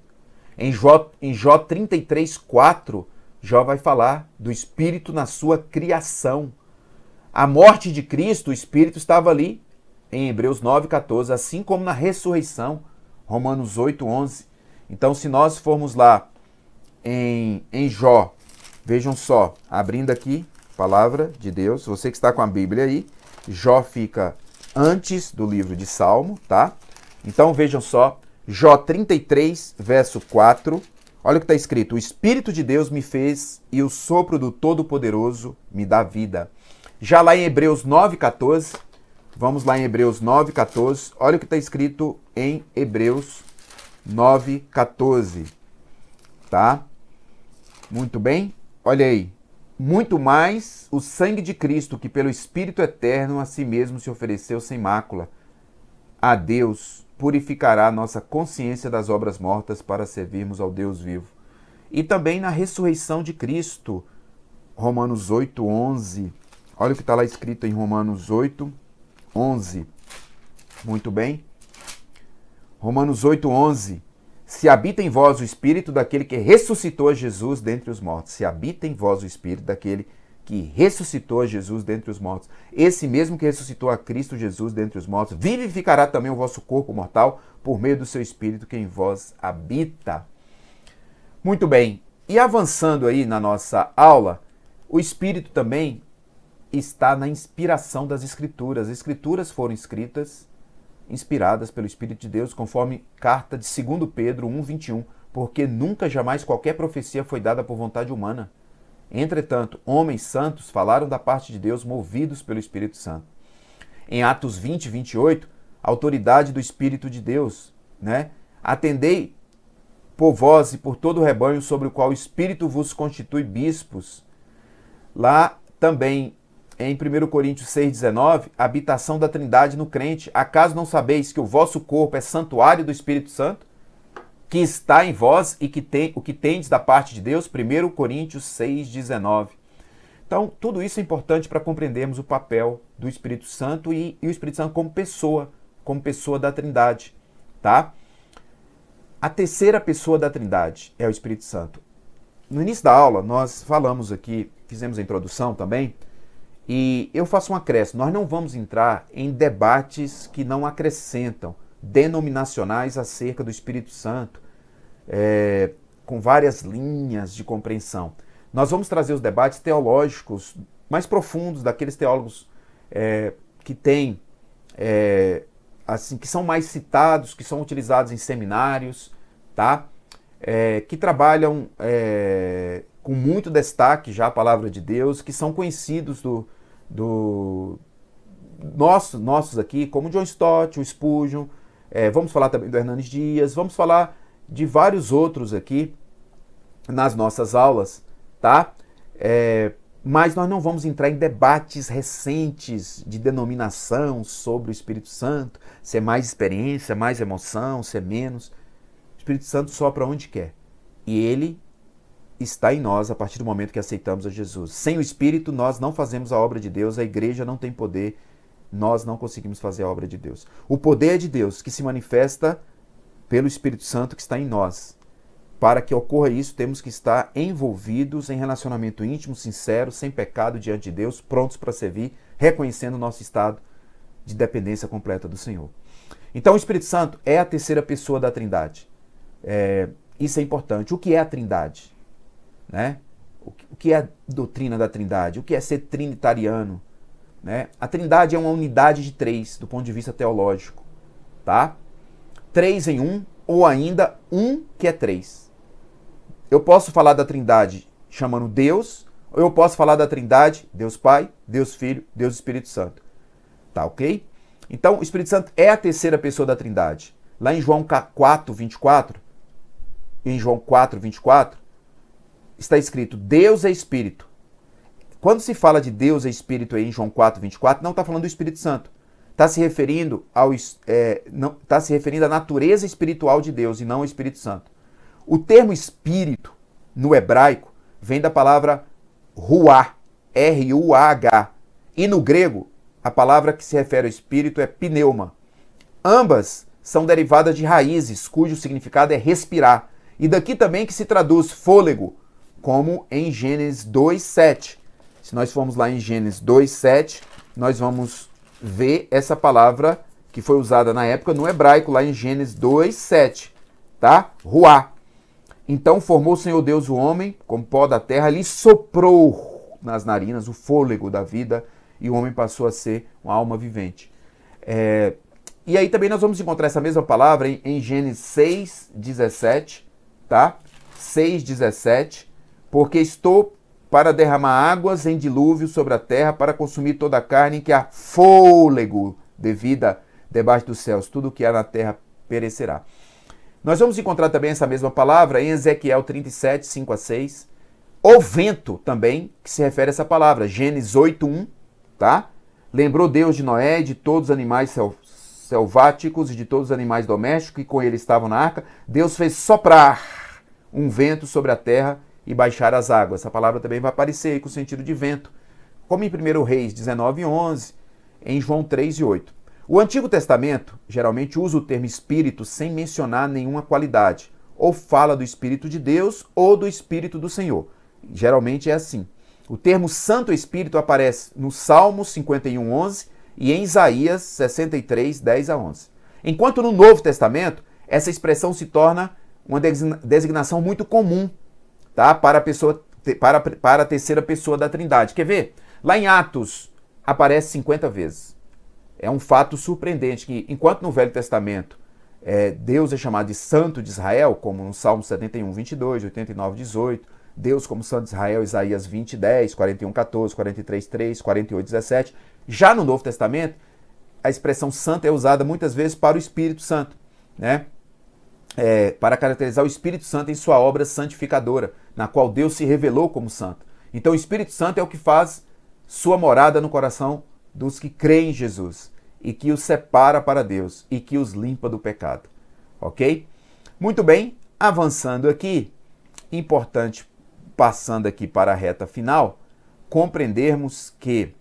Em Jó 33, 4, Jó vai falar do Espírito na sua criação. A morte de Cristo, o Espírito estava ali, em Hebreus 9, 14, assim como na ressurreição, Romanos 8, 11. Então, se nós formos lá em Jó, vejam só, abrindo aqui, palavra de Deus, você que está com a Bíblia aí, Jó fica antes do livro de Salmo, tá? Então, vejam só, Jó 33, verso 4, olha o que está escrito: o Espírito de Deus me fez e o sopro do Todo-Poderoso me dá vida. Já lá em Hebreus 9, 14, vamos lá em Hebreus 9, 14, olha o que está escrito em Hebreus 9, 14, tá? Muito bem, olha aí. Muito mais o sangue de Cristo, que pelo Espírito eterno a si mesmo se ofereceu sem mácula a Deus, purificará a nossa consciência das obras mortas para servirmos ao Deus vivo. E também na ressurreição de Cristo, Romanos 8, 11. Olha o que está lá escrito em Romanos 8, 11. Muito bem. Romanos 8, 11. Se habita em vós o Espírito daquele que ressuscitou a Jesus dentre os mortos. Se habita em vós o Espírito daquele que ressuscitou a Jesus dentre os mortos. Esse mesmo que ressuscitou a Cristo Jesus dentre os mortos, vivificará também o vosso corpo mortal por meio do seu Espírito que em vós habita. Muito bem. E avançando aí na nossa aula, o Espírito também está na inspiração das Escrituras. As Escrituras foram escritas, inspiradas pelo Espírito de Deus, conforme carta de 2 Pedro 1, 21, porque nunca jamais qualquer profecia foi dada por vontade humana. Entretanto, homens santos falaram da parte de Deus, movidos pelo Espírito Santo. Em Atos 20, 28, autoridade do Espírito de Deus, né? Atendei por vós e por todo o rebanho sobre o qual o Espírito vos constitui bispos. Lá também, em 1 Coríntios 6,19, habitação da Trindade no crente. Acaso não sabeis que o vosso corpo é santuário do Espírito Santo, que está em vós e o que tendes da parte de Deus? 1 Coríntios 6,19. Então, tudo isso é importante para compreendermos o papel do Espírito Santo e o Espírito Santo como pessoa da Trindade, tá? A terceira pessoa da Trindade é o Espírito Santo. No início da aula, nós falamos aqui, fizemos a introdução também, e eu faço um acréscimo. Nós não vamos entrar em debates que não acrescentam, denominacionais acerca do Espírito Santo, com várias linhas de compreensão. Nós vamos trazer os debates teológicos mais profundos, daqueles teólogos que têm, assim, que são mais citados, que são utilizados em seminários, tá? Que trabalham com muito destaque já a palavra de Deus, que são conhecidos nossos aqui, como John Stott, o Spurgeon, vamos falar também do Hernandes Dias, vamos falar de vários outros aqui nas nossas aulas, tá? Mas nós não vamos entrar em debates recentes de denominação sobre o Espírito Santo, se é mais experiência, mais emoção, se é menos. O Espírito Santo sopra onde quer. E ele está em nós a partir do momento que aceitamos a Jesus. Sem o Espírito, nós não fazemos a obra de Deus, a igreja não tem poder, nós não conseguimos fazer a obra de Deus. O poder é de Deus, que se manifesta pelo Espírito Santo que está em nós. Para que ocorra isso, temos que estar envolvidos em relacionamento íntimo, sincero, sem pecado diante de Deus, prontos para servir, reconhecendo o nosso estado de dependência completa do Senhor. Então, o Espírito Santo é a terceira pessoa da Trindade. Isso é importante. O que é a Trindade? Né? O que é a doutrina da Trindade? O que é ser trinitariano? Né? A Trindade é uma unidade de três, do ponto de vista teológico. Tá? Três em um, ou ainda um que é três. Eu posso falar da Trindade chamando Deus, ou eu posso falar da Trindade, Deus Pai, Deus Filho, Deus Espírito Santo. Tá ok? Então, o Espírito Santo é a terceira pessoa da Trindade. Lá em João 4, 24, está escrito, Deus é Espírito. Quando se fala de Deus é Espírito aí em João 4, 24, não está falando do Espírito Santo. Está se referindo à natureza espiritual de Deus e não ao Espírito Santo. O termo espírito, no hebraico, vem da palavra ruah, R-U-A-H. E no grego, a palavra que se refere ao espírito é pneuma. Ambas são derivadas de raízes, cujo significado é respirar. E daqui também que se traduz fôlego, como em Gênesis 2:7. Se nós formos lá em Gênesis 2:7, nós vamos ver essa palavra que foi usada na época no hebraico, lá em Gênesis 2:7, tá? Ruá. Então formou o Senhor Deus o homem, como pó da terra, lhe soprou nas narinas o fôlego da vida, e o homem passou a ser uma alma vivente. E aí também nós vamos encontrar essa mesma palavra em Gênesis 6:17, tá? 6:17, porque estou para derramar águas em dilúvio sobre a terra, para consumir toda a carne, em que há fôlego de vida debaixo dos céus. Tudo que há na terra perecerá. Nós vamos encontrar também essa mesma palavra em Ezequiel 37, 5-6. O vento também, que se refere a essa palavra. Gênesis 8:1, tá? Lembrou Deus de Noé e de todos os animais selváticos e de todos os animais domésticos que com ele estavam na arca. Deus fez soprar um vento sobre a terra e baixar as águas. Essa palavra também vai aparecer aí com o sentido de vento, como em 1 Reis 19:11, em João 3:8. O Antigo Testamento geralmente usa o termo Espírito sem mencionar nenhuma qualidade, ou fala do Espírito de Deus ou do Espírito do Senhor. Geralmente é assim. O termo Santo Espírito aparece no Salmo 51:11 e em Isaías 63:10-11. Enquanto no Novo Testamento, essa expressão se torna uma designação muito comum, tá? Para a terceira pessoa da Trindade. Quer ver? Lá em Atos aparece 50 vezes. É um fato surpreendente que, enquanto no Velho Testamento Deus é chamado de Santo de Israel, como no Salmo 71:22, 89:18, Deus como Santo de Israel, Isaías 20:10, 41:14, 43:3, 48:17. Já no Novo Testamento, a expressão santo é usada muitas vezes para o Espírito Santo, né? Para caracterizar o Espírito Santo em sua obra santificadora, na qual Deus se revelou como santo. Então o Espírito Santo é o que faz sua morada no coração dos que creem em Jesus e que os separa para Deus e que os limpa do pecado. Ok? Muito bem, avançando aqui, importante, passando aqui para a reta final, compreendermos que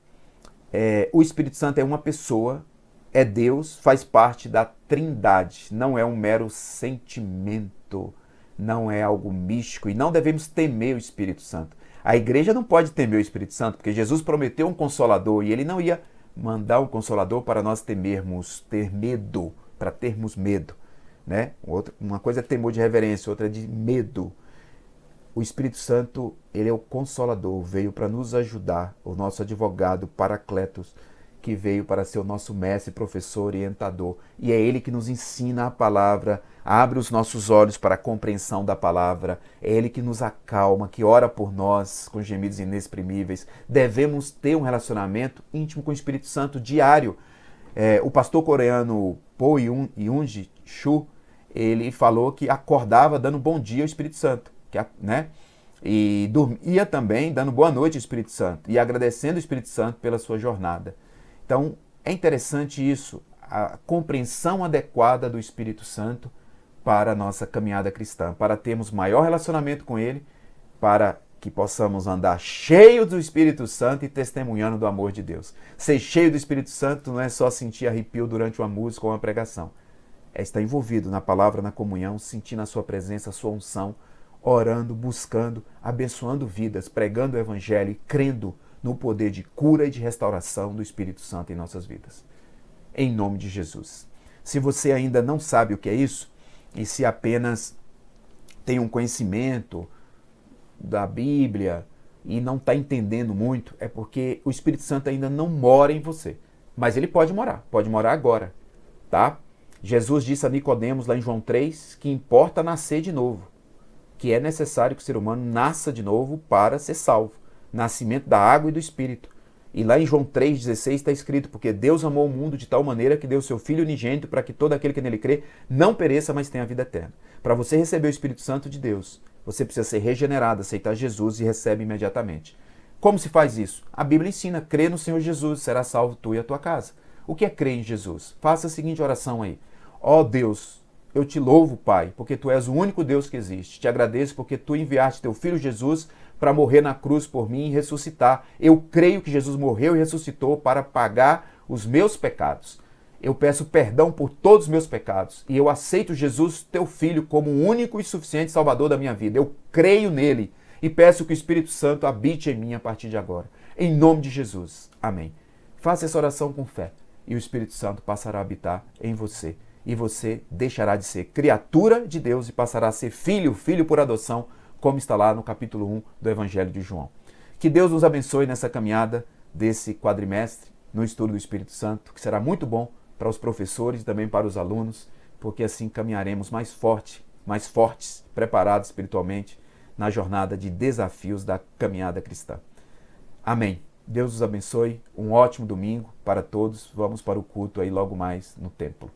o Espírito Santo é uma pessoa, é Deus, faz parte da Trindade, não é um mero sentimento, não é algo místico e não devemos temer o Espírito Santo. A igreja não pode temer o Espírito Santo, porque Jesus prometeu um Consolador e ele não ia mandar um Consolador para nós ter medo, para termos medo, né? Uma coisa é temor de reverência, outra é de medo. O Espírito Santo, ele é o Consolador, veio para nos ajudar, o nosso advogado, Paracletos, que veio para ser o nosso mestre, professor, orientador. E é ele que nos ensina a palavra, abre os nossos olhos para a compreensão da palavra. É ele que nos acalma, que ora por nós com gemidos inexprimíveis. Devemos ter um relacionamento íntimo com o Espírito Santo diário. O pastor coreano Po Yoon Shu, ele falou que acordava dando bom dia ao Espírito Santo, né? E dormia também dando boa noite ao Espírito Santo e agradecendo o Espírito Santo pela sua jornada. Então, é interessante isso, a compreensão adequada do Espírito Santo para a nossa caminhada cristã, para termos maior relacionamento com ele, para que possamos andar cheio do Espírito Santo e testemunhando do amor de Deus. Ser cheio do Espírito Santo não é só sentir arrepio durante uma música ou uma pregação. É estar envolvido na palavra, na comunhão, sentindo a sua presença, a sua unção, orando, buscando, abençoando vidas, pregando o Evangelho e crendo no poder de cura e de restauração do Espírito Santo em nossas vidas. Em nome de Jesus. Se você ainda não sabe o que é isso, e se apenas tem um conhecimento da Bíblia e não está entendendo muito, é porque o Espírito Santo ainda não mora em você. Mas ele pode morar agora, tá? Jesus disse a Nicodemos lá em João 3 que importa nascer de novo, que é necessário que o ser humano nasça de novo para ser salvo. Nascimento da água e do Espírito. E lá em João 3,16 está escrito, porque Deus amou o mundo de tal maneira que deu seu Filho unigênito para que todo aquele que nele crê não pereça, mas tenha a vida eterna. Para você receber o Espírito Santo de Deus, você precisa ser regenerado, aceitar Jesus e recebe imediatamente. Como se faz isso? A Bíblia ensina, crê no Senhor Jesus, será salvo tu e a tua casa. O que é crer em Jesus? Faça a seguinte oração aí. Ó Deus, eu te louvo, Pai, porque Tu és o único Deus que existe. Te agradeço porque Tu enviaste Teu Filho Jesus para morrer na cruz por mim e ressuscitar. Eu creio que Jesus morreu e ressuscitou para pagar os meus pecados. Eu peço perdão por todos os meus pecados e eu aceito Jesus, Teu Filho, como o único e suficiente Salvador da minha vida. Eu creio nele e peço que o Espírito Santo habite em mim a partir de agora. Em nome de Jesus. Amém. Faça essa oração com fé e o Espírito Santo passará a habitar em você. E você deixará de ser criatura de Deus e passará a ser filho, filho por adoção, como está lá no capítulo 1 do Evangelho de João. Que Deus nos abençoe nessa caminhada desse quadrimestre, no estudo do Espírito Santo, que será muito bom para os professores e também para os alunos, porque assim caminharemos mais fortes, preparados espiritualmente na jornada de desafios da caminhada cristã. Amém. Deus os abençoe, um ótimo domingo para todos. Vamos para o culto aí logo mais no templo.